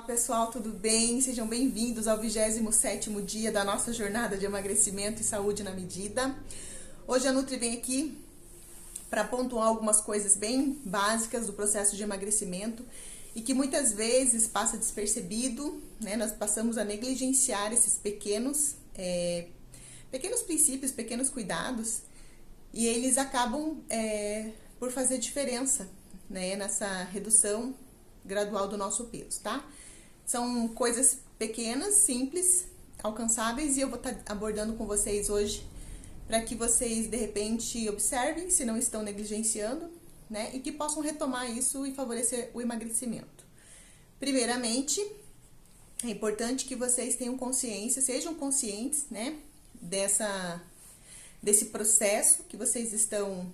Pessoal, tudo bem? Sejam bem-vindos ao 27º dia da nossa jornada de emagrecimento e saúde na medida. Hoje a Nutri vem aqui para pontuar algumas coisas bem básicas do processo de emagrecimento e que muitas vezes passa despercebido, né? Nós passamos a negligenciar esses pequenos princípios, pequenos cuidados, e eles acabam por fazer diferença, né? Nessa redução gradual do nosso peso, tá? São coisas pequenas, simples, alcançáveis, e eu vou estar abordando com vocês hoje para que vocês, de repente, observem se não estão negligenciando, né? E que possam retomar isso e favorecer o emagrecimento. Primeiramente, é importante que vocês tenham consciência, sejam conscientes, né? Desse processo que vocês estão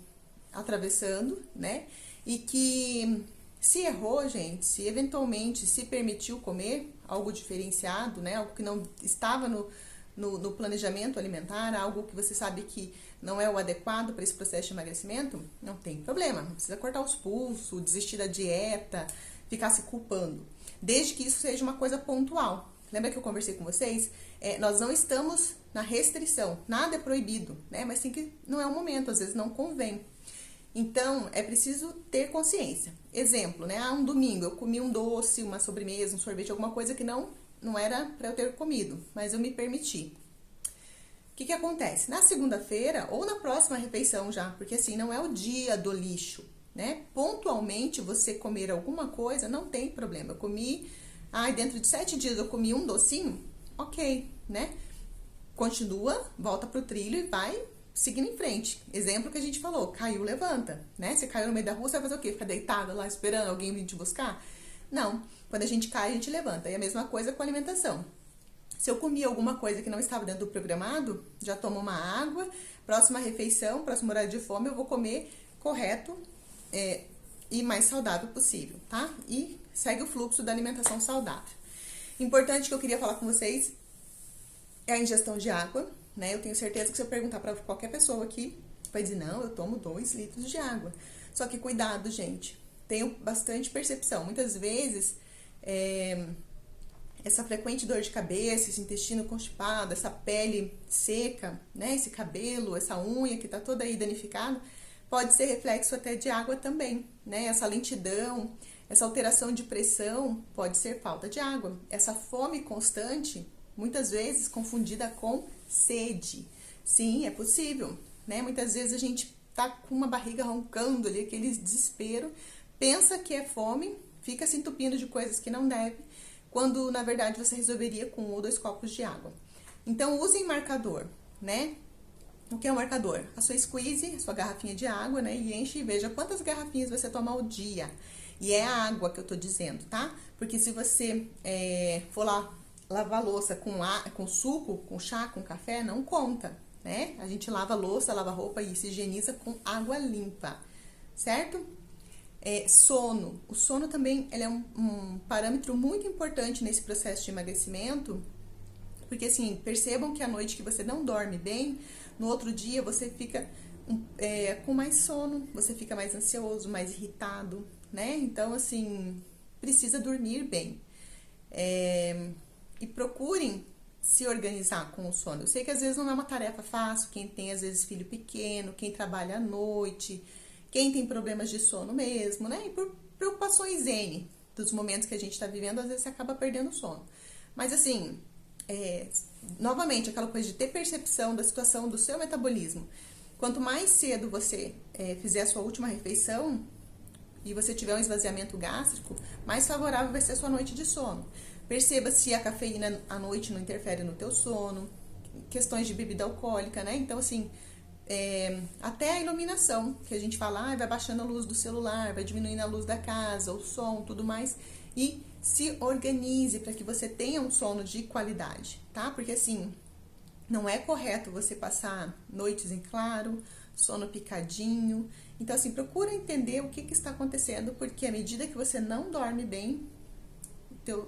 atravessando, né? E que se errou, gente, se eventualmente se permitiu comer algo diferenciado, né, algo que não estava no planejamento alimentar, algo que você sabe que não é o adequado para esse processo de emagrecimento, não tem problema, não precisa cortar os pulsos, desistir da dieta, ficar se culpando, desde que isso seja uma coisa pontual. Lembra que eu conversei com vocês? Nós não estamos na restrição, nada é proibido, né, mas sim que não é o momento, às vezes não convém. Então, é preciso ter consciência. Exemplo, né? Um domingo eu comi um doce, uma sobremesa, um sorvete, alguma coisa que não era para eu ter comido, mas eu me permiti. O que acontece? Na segunda-feira ou na próxima refeição já, porque assim, não é o dia do lixo, né? Pontualmente você comer alguma coisa, não tem problema. Eu comi, dentro de 7 dias eu comi um docinho, ok, né? Continua, volta pro trilho e vai seguindo em frente. Exemplo que a gente falou, caiu, levanta, né? Você caiu no meio da rua, você vai fazer o quê? Ficar deitada lá esperando alguém vir te buscar? Não. Quando a gente cai, a gente levanta. E a mesma coisa com a alimentação. Se eu comi alguma coisa que não estava dentro do programado, já tomo uma água, próxima refeição, próximo horário de fome, eu vou comer correto e mais saudável possível, tá? E segue o fluxo da alimentação saudável. Importante que eu queria falar com vocês é a ingestão de água, né? Eu tenho certeza que se eu perguntar para qualquer pessoa aqui, vai dizer, não, eu tomo 2 litros de água. Só que cuidado, gente. Tenho bastante percepção. Muitas vezes, essa frequente dor de cabeça, esse intestino constipado, essa pele seca, né? Esse cabelo, essa unha que tá toda aí danificada, pode ser reflexo até de água também, né? Essa lentidão, essa alteração de pressão pode ser falta de água. Essa fome constante, muitas vezes confundida com sede. Sim, é possível, né? Muitas vezes a gente tá com uma barriga roncando ali, aquele desespero, pensa que é fome, fica se entupindo de coisas que não deve, quando na verdade você resolveria com 1 ou 2 copos de água. Então usem marcador, né? O que é um marcador? A sua squeeze, a sua garrafinha de água, né? E enche e veja quantas garrafinhas você toma ao dia. E é a água que eu tô dizendo, tá? Porque se você for lá lavar louça com suco, com chá, com café, não conta, né? A gente lava louça, lava roupa e se higieniza com água limpa, certo? Sono. O sono também ele é um parâmetro muito importante nesse processo de emagrecimento, porque assim, percebam que a noite que você não dorme bem, no outro dia você fica com mais sono, você fica mais ansioso, mais irritado, né? Então, assim, precisa dormir bem. E procurem se organizar com o sono. Eu sei que às vezes não é uma tarefa fácil, quem tem às vezes filho pequeno, quem trabalha à noite, quem tem problemas de sono mesmo, né? E por preocupações N dos momentos que a gente está vivendo, às vezes você acaba perdendo o sono. Mas assim, novamente, aquela coisa de ter percepção da situação do seu metabolismo. Quanto mais cedo você fizer a sua última refeição e você tiver um esvaziamento gástrico, mais favorável vai ser a sua noite de sono. Perceba se a cafeína à noite não interfere no teu sono, questões de bebida alcoólica, né? Então, assim, até a iluminação, que a gente fala, vai baixando a luz do celular, vai diminuindo a luz da casa, o som, tudo mais, e se organize para que você tenha um sono de qualidade, tá? Porque, assim, não é correto você passar noites em claro, sono picadinho. Então, assim, procura entender o que está acontecendo, porque à medida que você não dorme bem,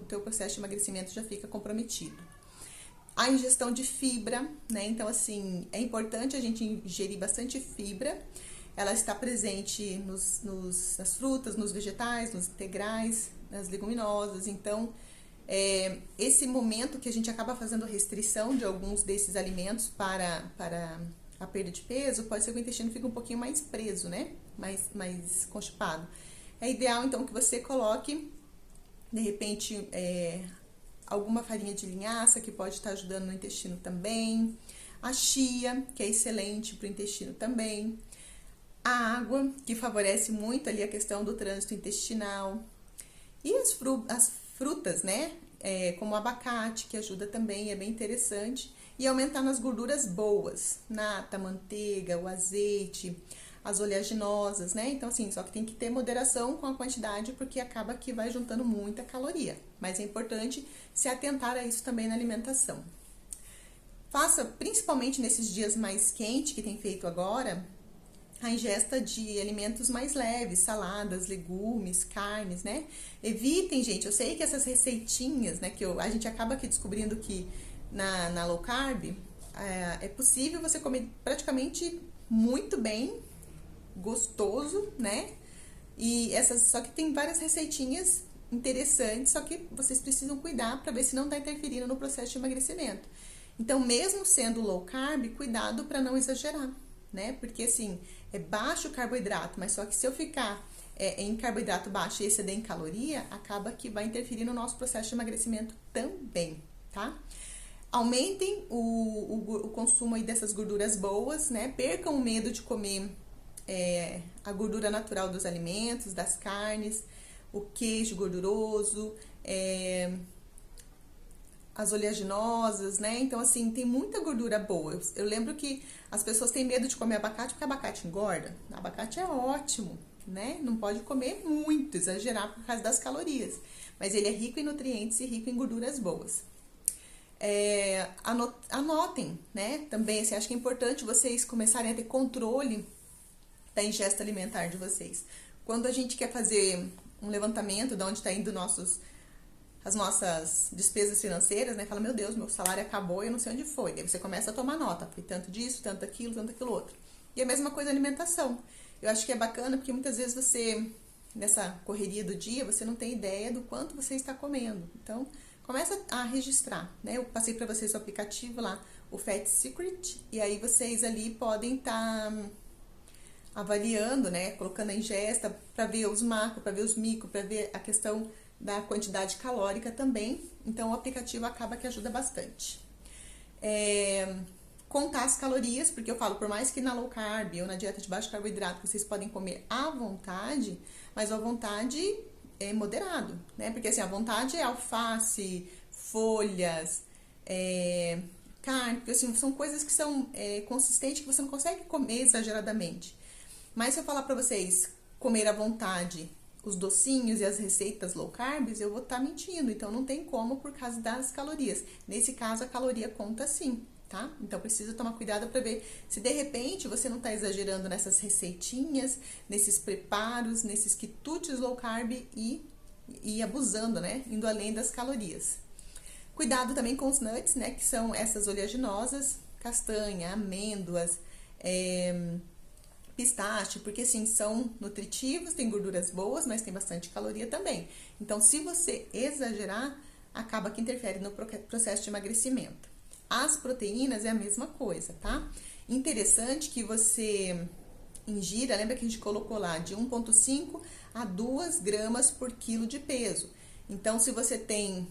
teu processo de emagrecimento já fica comprometido. A ingestão de fibra, né? Então, assim, é importante a gente ingerir bastante fibra. Ela está presente nas frutas, nos vegetais, nos integrais, nas leguminosas. Então, Esse momento que a gente acaba fazendo restrição de alguns desses alimentos para a perda de peso, pode ser que o intestino fique um pouquinho mais preso, né? Mais constipado. É ideal, então, que você coloque, de repente, alguma farinha de linhaça, que pode estar ajudando no intestino também. A chia, que é excelente para o intestino também. A água, que favorece muito ali a questão do trânsito intestinal. E as frutas, né? Como o abacate, que ajuda também, é bem interessante. E aumentar nas gorduras boas, nata, manteiga, o azeite, as oleaginosas, né? Então, assim, só que tem que ter moderação com a quantidade, porque acaba que vai juntando muita caloria. Mas é importante se atentar a isso também na alimentação. Faça, principalmente nesses dias mais quentes que tem feito agora, a ingesta de alimentos mais leves, saladas, legumes, carnes, né? Evitem, gente, eu sei que essas receitinhas, né, que a gente acaba aqui descobrindo que na low carb, é possível você comer praticamente muito bem, gostoso, né? Só que tem várias receitinhas interessantes, só que vocês precisam cuidar para ver se não está interferindo no processo de emagrecimento. Então, mesmo sendo low carb, cuidado para não exagerar, né? Porque assim, é baixo o carboidrato, mas só que se eu ficar em carboidrato baixo e exceder em caloria, acaba que vai interferir no nosso processo de emagrecimento também, tá? Aumentem o consumo aí dessas gorduras boas, né? Percam o medo de comer a gordura natural dos alimentos, das carnes, o queijo gorduroso, as oleaginosas, né? Então, assim, tem muita gordura boa. Eu lembro que as pessoas têm medo de comer abacate porque abacate engorda. Abacate é ótimo, né? Não pode comer muito, exagerar por causa das calorias. Mas ele é rico em nutrientes e rico em gorduras boas. Anotem, né? Também, assim, acho que é importante vocês começarem a ter controle da ingesta alimentar de vocês. Quando a gente quer fazer um levantamento de onde está indo as nossas despesas financeiras, né? Fala, meu Deus, meu salário acabou e eu não sei onde foi. Daí você começa a tomar nota, foi tanto disso, tanto aquilo outro. E a mesma coisa a alimentação. Eu acho que é bacana porque muitas vezes você, nessa correria do dia, você não tem ideia do quanto você está comendo. Então, começa a registrar, né? Eu passei para vocês o aplicativo lá, o Fat Secret, e aí vocês ali podem estar avaliando, né? Colocando a ingesta para ver os macros, para ver os micro, para ver a questão da quantidade calórica também. Então, o aplicativo acaba que ajuda bastante. Contar as calorias, porque eu falo, por mais que na low carb ou na dieta de baixo carboidrato vocês podem comer à vontade, mas à vontade é moderado, né? Porque assim, à vontade é alface, folhas, carne, porque assim, são coisas que são consistentes que você não consegue comer exageradamente. Mas se eu falar pra vocês comer à vontade os docinhos e as receitas low carbs, eu vou estar mentindo. Então, não tem como por causa das calorias. Nesse caso, a caloria conta sim, tá? Então, precisa tomar cuidado para ver se de repente você não está exagerando nessas receitinhas, nesses preparos, nesses quitutes low carb e abusando, né? Indo além das calorias. Cuidado também com os nuts, né? Que são essas oleaginosas, castanha, amêndoas, pistache, porque assim, são nutritivos, tem gorduras boas, mas tem bastante caloria também. Então, se você exagerar, acaba que interfere no processo de emagrecimento. As proteínas é a mesma coisa, tá? Interessante que você ingira, lembra que a gente colocou lá de 1,5 a 2 gramas por quilo de peso. Então, se você tem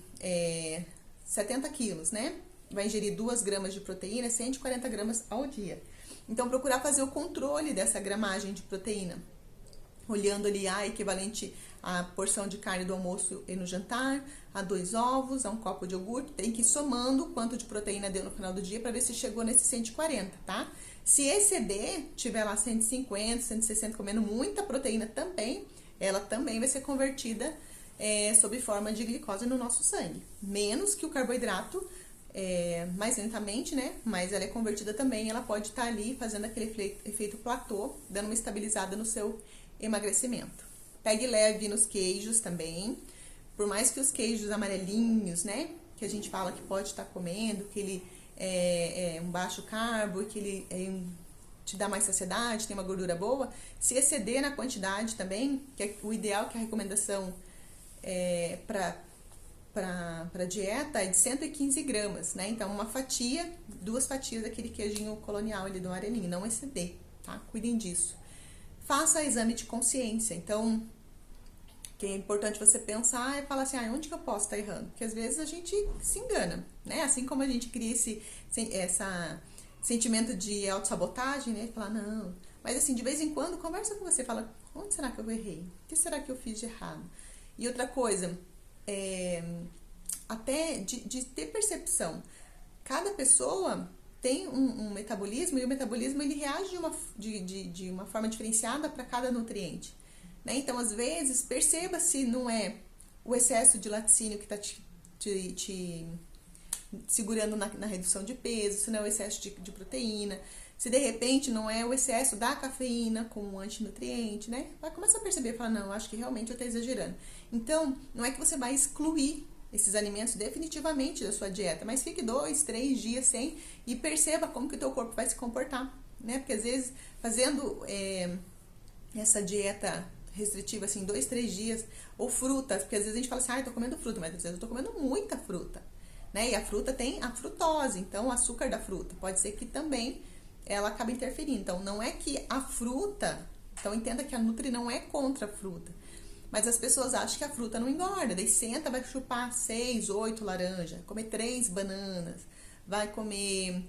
70 quilos, né? Vai ingerir 2 gramas de proteína, 140 gramas ao dia. Então, procurar fazer o controle dessa gramagem de proteína, olhando ali a equivalente à porção de carne do almoço e no jantar, a 2 ovos, a um copo de iogurte, tem que ir somando o quanto de proteína deu no final do dia para ver se chegou nesse 140, tá? Se exceder, tiver lá 150, 160 comendo muita proteína também, ela também vai ser convertida sob forma de glicose no nosso sangue, menos que o carboidrato, mais lentamente, né? Mas ela é convertida também, ela pode estar ali fazendo aquele efeito platô, dando uma estabilizada no seu emagrecimento. Pegue leve nos queijos também, por mais que os queijos amarelinhos, né? Que a gente fala que pode estar comendo, que ele é um baixo carbo, que ele te dá mais saciedade, tem uma gordura boa. Se exceder na quantidade também, que é o ideal, que a recomendação para para dieta é de 115 gramas, né? Então, uma fatia, 2 fatias daquele queijinho colonial ali do amarelinho, não exceder, tá? Cuidem disso. Faça exame de consciência. Então, que é importante você pensar e falar assim, onde que eu posso estar errando? Porque às vezes a gente se engana, né? Assim como a gente cria esse sentimento de autossabotagem, né? Falar, não. Mas assim, de vez em quando, conversa com você, fala, onde será que eu errei? O que será que eu fiz de errado? E outra coisa, até de ter percepção. Cada pessoa tem um metabolismo e o metabolismo ele reage de uma forma diferenciada para cada nutriente. Né? Então, às vezes, perceba se não é o excesso de laticínio que está te segurando na redução de peso, se não é o excesso de proteína, se de repente não é o excesso da cafeína como um antinutriente, né? Vai começar a perceber, falar, não, acho que realmente eu estou exagerando. Então, não é que você vai excluir esses alimentos definitivamente da sua dieta, mas fique 2, 3 dias sem e perceba como que o teu corpo vai se comportar, né? Porque às vezes, fazendo essa dieta restritiva, assim, 2, 3 dias, ou frutas, porque às vezes a gente fala assim, eu tô comendo fruta, mas às vezes eu tô comendo muita fruta, né? E a fruta tem a frutose, então o açúcar da fruta, pode ser que também ela acabe interferindo. Então, não é que a fruta, então entenda que a Nutri não é contra a fruta, mas as pessoas acham que a fruta não engorda, daí senta, vai chupar 6, 8 laranjas, comer 3 bananas, vai comer...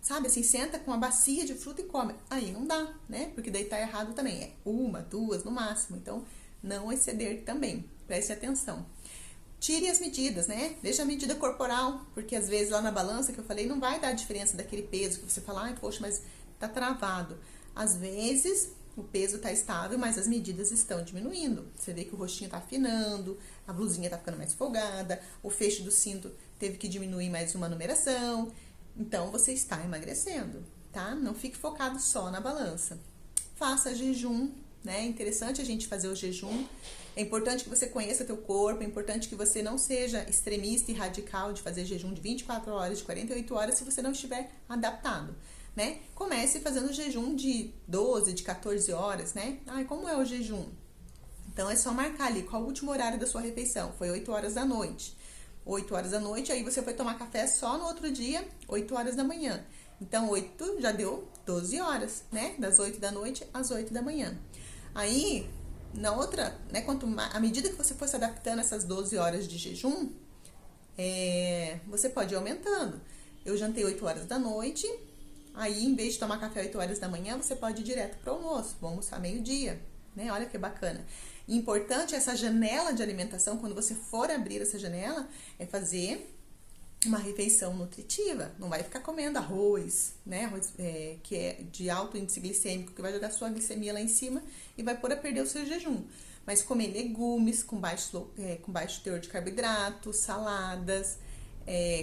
sabe assim, senta com uma bacia de fruta e come. Aí não dá, né? Porque daí tá errado também. É 1, 2 no máximo. Então, não exceder também. Preste atenção. Tire as medidas, né? Deixa a medida corporal, porque às vezes lá na balança que eu falei, não vai dar a diferença daquele peso que você fala, poxa, mas tá travado. Às vezes, o peso tá estável, mas as medidas estão diminuindo. Você vê que o rostinho tá afinando, a blusinha tá ficando mais folgada, o fecho do cinto teve que diminuir mais uma numeração. Então, você está emagrecendo, tá? Não fique focado só na balança. Faça jejum, né? É interessante a gente fazer o jejum. É importante que você conheça teu corpo, é importante que você não seja extremista e radical de fazer jejum de 24 horas, de 48 horas, se você não estiver adaptado, né? Comece fazendo jejum de 12, de 14 horas, né? Como é o jejum? Então, é só marcar ali qual o último horário da sua refeição. Foi 8 horas da noite. 8 horas da noite, aí você foi tomar café só no outro dia, 8 horas da manhã. Então, 8 já deu 12 horas, né? Das 8 da noite às 8 da manhã. Aí, na outra, né? À medida que você for se adaptando a essas 12 horas de jejum, você pode ir aumentando. Eu jantei 8 horas da noite, aí em vez de tomar café 8 horas da manhã, você pode ir direto para o almoço. Vou almoçar meio-dia, né? Olha que bacana. Importante essa janela de alimentação, quando você for abrir essa janela, é fazer uma refeição nutritiva. Não vai ficar comendo arroz, né? Arroz que é de alto índice glicêmico, que vai jogar sua glicemia lá em cima e vai pôr a perder o seu jejum. Mas comer legumes com baixo teor de carboidratos, saladas,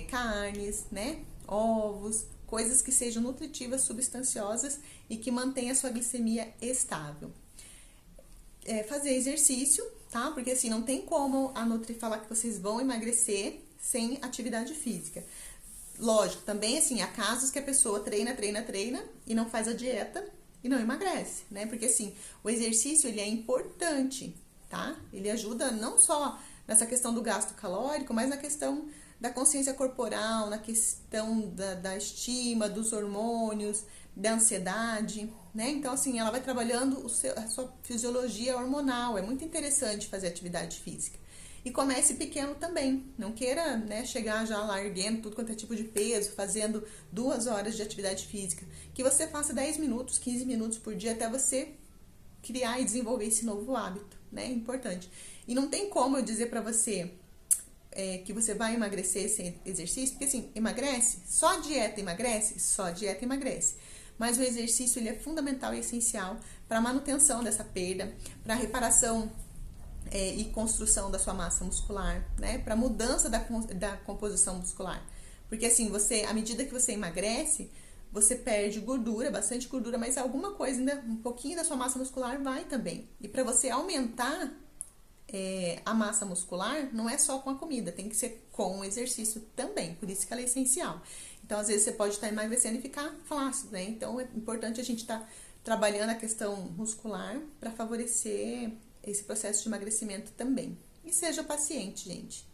carnes, né? Ovos, coisas que sejam nutritivas, substanciosas e que mantenham a sua glicemia estável. Fazer exercício, tá? Porque assim, não tem como a Nutri falar que vocês vão emagrecer sem atividade física. Lógico, também assim, há casos que a pessoa treina e não faz a dieta e não emagrece, né? Porque assim, o exercício, ele é importante, tá? Ele ajuda não só nessa questão do gasto calórico, mas na questão da consciência corporal, na questão da estima, dos hormônios, da ansiedade, né? Então, assim, ela vai trabalhando a sua fisiologia hormonal. É muito interessante fazer atividade física. E comece pequeno também. Não queira, né, chegar já lá erguendo tudo quanto é tipo de peso, fazendo 2 horas de atividade física. Que você faça 10 minutos, 15 minutos por dia até você criar e desenvolver esse novo hábito, né? É importante. E não tem como eu dizer pra você que você vai emagrecer sem exercício, porque assim, emagrece? Só dieta emagrece? Só dieta emagrece. Mas o exercício, ele é fundamental e essencial para a manutenção dessa perda, para a reparação e construção da sua massa muscular, né? Para a mudança da composição muscular. Porque assim, à medida que você emagrece, você perde gordura, bastante gordura, mas alguma coisa, ainda um pouquinho da sua massa muscular vai também. E para você aumentar a massa muscular, não é só com a comida, tem que ser com o exercício também, por isso que ela é essencial. Então, às vezes, você pode estar emagrecendo e ficar flácido, né? Então, é importante a gente estar trabalhando a questão muscular para favorecer esse processo de emagrecimento também. E seja paciente, gente.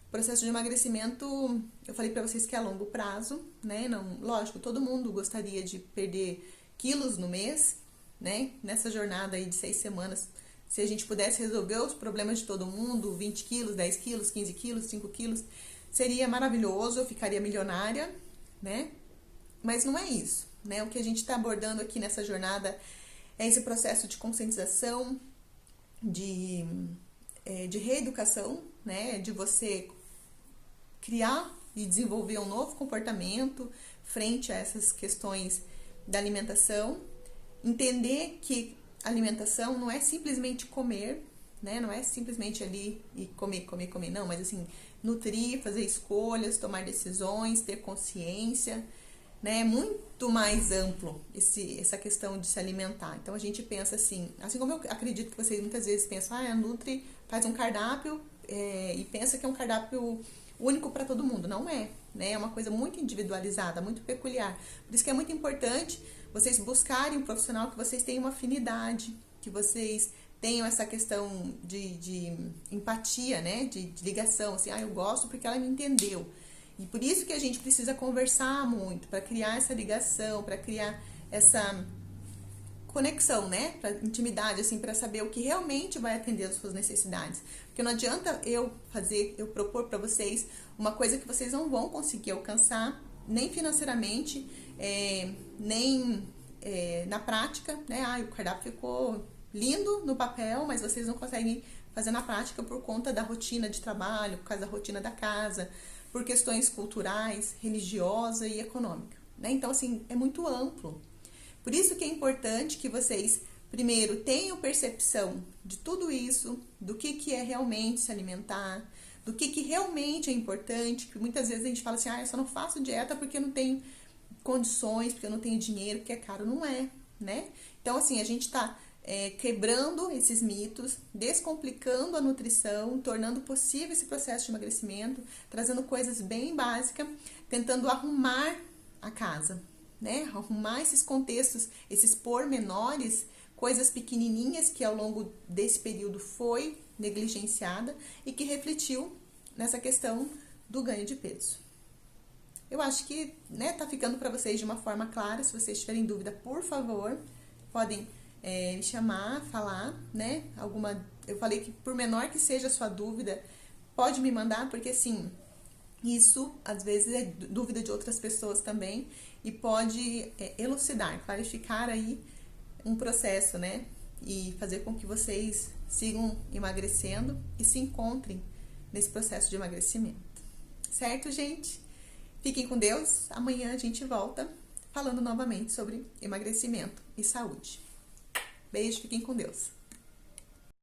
O processo de emagrecimento, eu falei pra vocês que é a longo prazo, né? Não, lógico, todo mundo gostaria de perder quilos no mês, né? Nessa jornada aí de 6 semanas, se a gente pudesse resolver os problemas de todo mundo, 20 quilos, 10 quilos, 15 quilos, 5 quilos, seria maravilhoso, eu ficaria milionária, né? Mas não é isso, né? O que a gente está abordando aqui nessa jornada é esse processo de conscientização, de reeducação, né? De você criar e desenvolver um novo comportamento frente a essas questões da alimentação, entender que alimentação não é simplesmente comer, né? Não é simplesmente ali e comer, comer, comer, não, mas assim, nutrir, fazer escolhas, tomar decisões, ter consciência, né? É muito mais amplo essa questão de se alimentar. Então a gente pensa assim como eu acredito que vocês muitas vezes pensam, a Nutri faz um cardápio e pensa que é um cardápio único para todo mundo. Não é, né? É uma coisa muito individualizada, muito peculiar. Por isso que é muito importante vocês buscarem um profissional que vocês tenham uma afinidade, que vocês tenham essa questão de empatia, né? De ligação, assim, eu gosto porque ela me entendeu. E por isso que a gente precisa conversar muito, para criar essa ligação, para criar essa conexão, né? Para intimidade, assim, para saber o que realmente vai atender as suas necessidades. Porque não adianta eu propor para vocês uma coisa que vocês não vão conseguir alcançar, nem financeiramente, nem na prática, né? O cardápio ficou lindo no papel, mas vocês não conseguem fazer na prática por conta da rotina de trabalho, por causa da rotina da casa, por questões culturais, religiosas e econômicas, né? Então, assim, é muito amplo. Por isso que é importante que vocês, primeiro, tenham percepção de tudo isso, do que é realmente se alimentar, do que realmente é importante, que muitas vezes a gente fala assim, eu só não faço dieta porque eu não tenho condições, porque eu não tenho dinheiro, porque é caro. Não é, né? Então, assim, a gente tá quebrando esses mitos, descomplicando a nutrição, tornando possível esse processo de emagrecimento, trazendo coisas bem básicas, tentando arrumar a casa, né? Arrumar esses contextos, esses pormenores, coisas pequenininhas que ao longo desse período foi negligenciada e que refletiu nessa questão do ganho de peso. Eu acho que, né, tá ficando para vocês de uma forma clara. Se vocês tiverem dúvida, por favor, podem me chamar, falar, né? Eu falei que por menor que seja a sua dúvida, pode me mandar, porque assim, isso às vezes é dúvida de outras pessoas também e pode elucidar, clarificar aí um processo, né? E fazer com que vocês sigam emagrecendo e se encontrem nesse processo de emagrecimento. Certo, gente? Fiquem com Deus. Amanhã a gente volta falando novamente sobre emagrecimento e saúde. Beijo, fiquem com Deus.